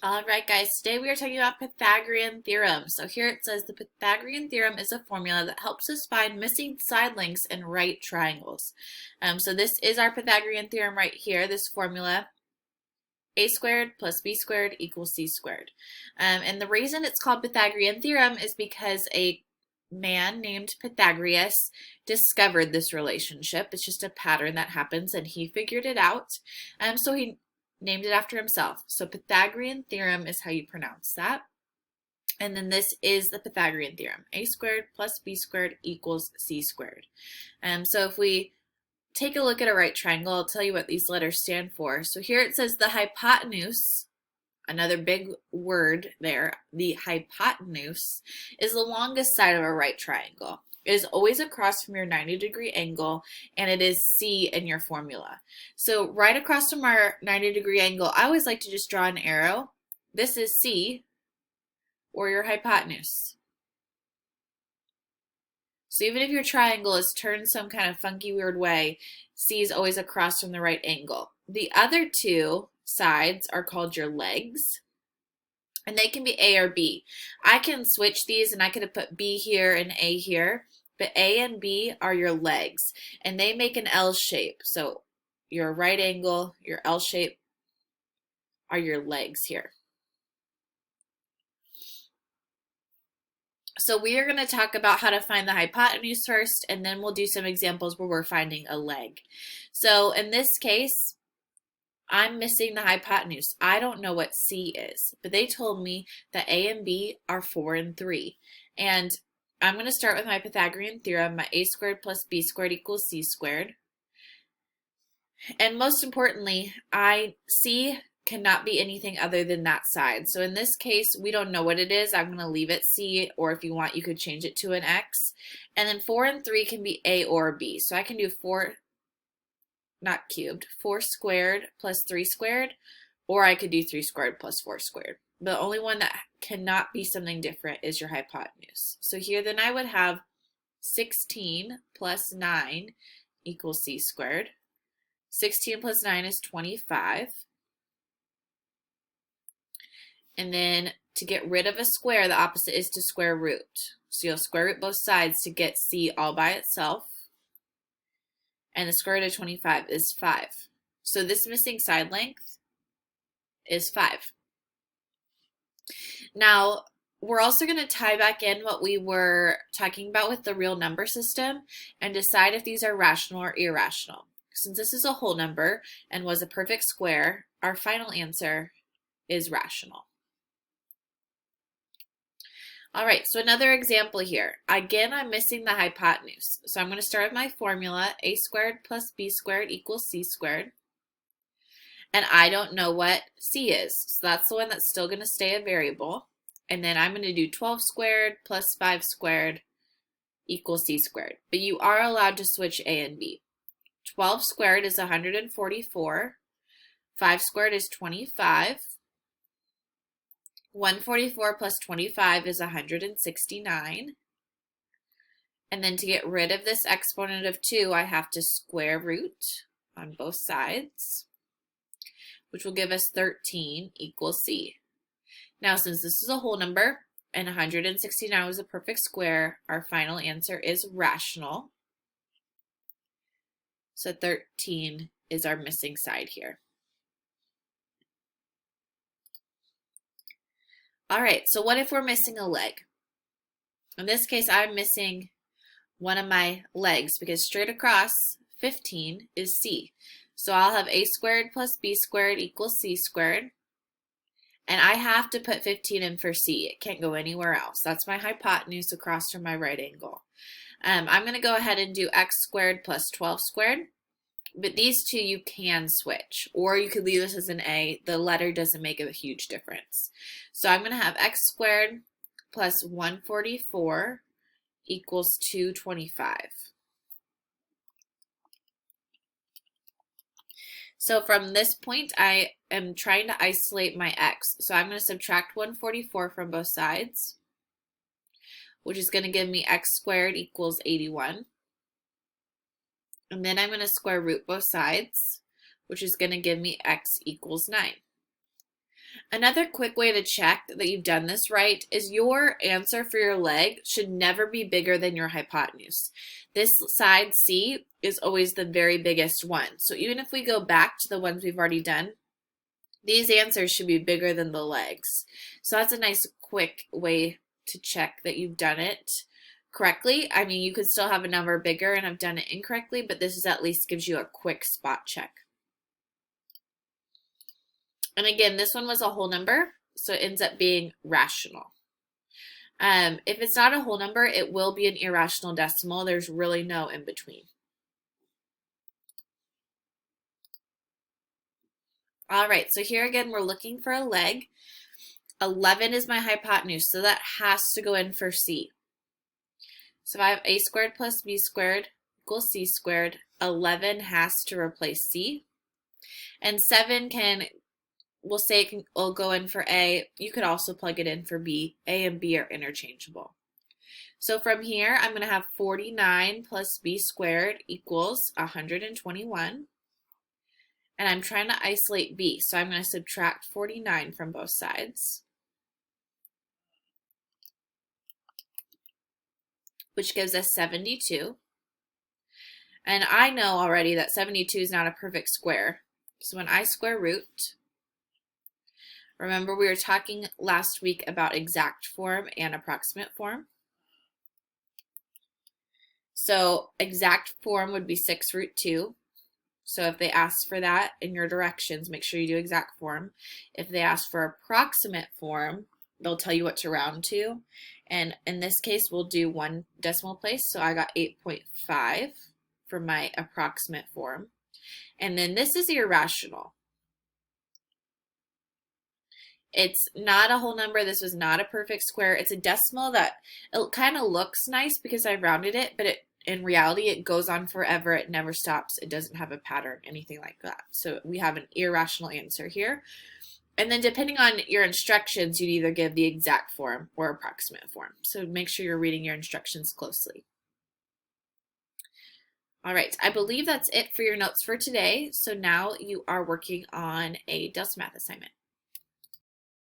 All right, guys, today we are talking about Pythagorean Theorem. So here it says the Pythagorean Theorem is a formula that helps us find missing side lengths in right triangles. So this is our Pythagorean Theorem right here, this formula. A squared plus B squared equals C squared. And the reason it's called Pythagorean Theorem is because a man named Pythagoras discovered this relationship. It's just a pattern that happens and he figured it out. So he named it after himself. So Pythagorean theorem is how you pronounce that. And then this is the Pythagorean theorem. A squared plus B squared equals C squared. So if we take a look at a right triangle, I'll tell you what these letters stand for. So here it says the hypotenuse, another big word there, the hypotenuse is the longest side of a right triangle. It is always across from your 90-degree angle, and it is C in your formula. So right across from our 90-degree angle, I always like to just draw an arrow. This is C, or your hypotenuse. So even if your triangle is turned some kind of funky, weird way, C is always across from the right angle. The other two sides are called your legs, and they can be A or B. I can switch these, and I could have put B here and A here, but A and B are your legs, and they make an L shape. So your right angle, your L shape are your legs here. So we are going to talk about how to find the hypotenuse first, and then we'll do some examples where we're finding a leg. So in this case, I'm missing the hypotenuse. I don't know what C is, but they told me that A and B are 4 and 3. And I'm going to start with my Pythagorean theorem, my A squared plus B squared equals C squared. And most importantly, C cannot be anything other than that side. So in this case, we don't know what it is. I'm going to leave it C, or if you want, you could change it to an X. And then 4 and 3 can be A or B. So I can do 4 squared plus 3 squared, or I could do 3 squared plus 4 squared. The only one that cannot be something different is your hypotenuse. So here then I would have 16 plus 9 equals C squared. 16 plus 9 is 25. And then to get rid of a square, the opposite is to square root. So you'll square root both sides to get C all by itself. And the square root of 25 is 5. So this missing side length is 5. Now, we're also going to tie back in what we were talking about with the real number system and decide if these are rational or irrational. Since this is a whole number and was a perfect square, our final answer is rational. All right, so another example here. Again, I'm missing the hypotenuse. So I'm going to start with my formula, A squared plus B squared equals C squared. And I don't know what C is. So that's the one that's still going to stay a variable. And then I'm going to do 12 squared plus 5 squared equals C squared. But you are allowed to switch A and B. 12 squared is 144. 5 squared is 25. 144 plus 25 is 169. And then to get rid of this exponent of 2, I have to square root on both sides, which will give us 13 equals C. Now, since this is a whole number and 169 was a perfect square, our final answer is rational. So 13 is our missing side here. All right, so what if we're missing a leg? In this case, I'm missing one of my legs because straight across 15 is C. So I'll have A squared plus B squared equals C squared. And I have to put 15 in for C. It can't go anywhere else. That's my hypotenuse across from my right angle. I'm going to go ahead and do X squared plus 12 squared. But these two you can switch, or you could leave this as an A. The letter doesn't make a huge difference. So I'm going to have X squared plus 144 equals 225. So from this point, I am trying to isolate my X. So I'm going to subtract 144 from both sides, which is going to give me X squared equals 81. And then I'm going to square root both sides, which is going to give me X equals 9. Another quick way to check that you've done this right is your answer for your leg should never be bigger than your hypotenuse. This side C is always the very biggest one. So even if we go back to the ones we've already done, these answers should be bigger than the legs. So that's a nice quick way to check that you've done it correctly. I mean, you could still have a number bigger and have done it incorrectly, but this is at least gives you a quick spot check. And again, this one was a whole number, so it ends up being rational. If it's not a whole number, it will be an irrational decimal. There's really no in between. All right, so here again, we're looking for a leg. 11 is my hypotenuse, so that has to go in for C. So if I have a squared plus b squared equals c squared, 11 has to replace C. And 7 we'll say will go in for A. You could also plug it in for B. A and B are interchangeable. So from here, I'm going to have 49 plus b squared equals 121. And I'm trying to isolate B, so I'm going to subtract 49 from both sides, which gives us 72. And I know already that 72 is not a perfect square. So when I square root, remember we were talking last week about exact form and approximate form. So exact form would be 6 root 2. So if they ask for that in your directions, make sure you do exact form. If they ask for approximate form, they'll tell you what to round to. And in this case, we'll do 1 decimal place. So I got 8.5 for my approximate form. And then this is irrational. It's not a whole number. This was not a perfect square. It's a decimal that it kind of looks nice because I rounded it, but in reality, it goes on forever. It never stops. It doesn't have a pattern, anything like that. So we have an irrational answer here. And then depending on your instructions, you'd either give the exact form or approximate form. So make sure you're reading your instructions closely. All right, I believe that's it for your notes for today. So now you are working on a Delta Math assignment.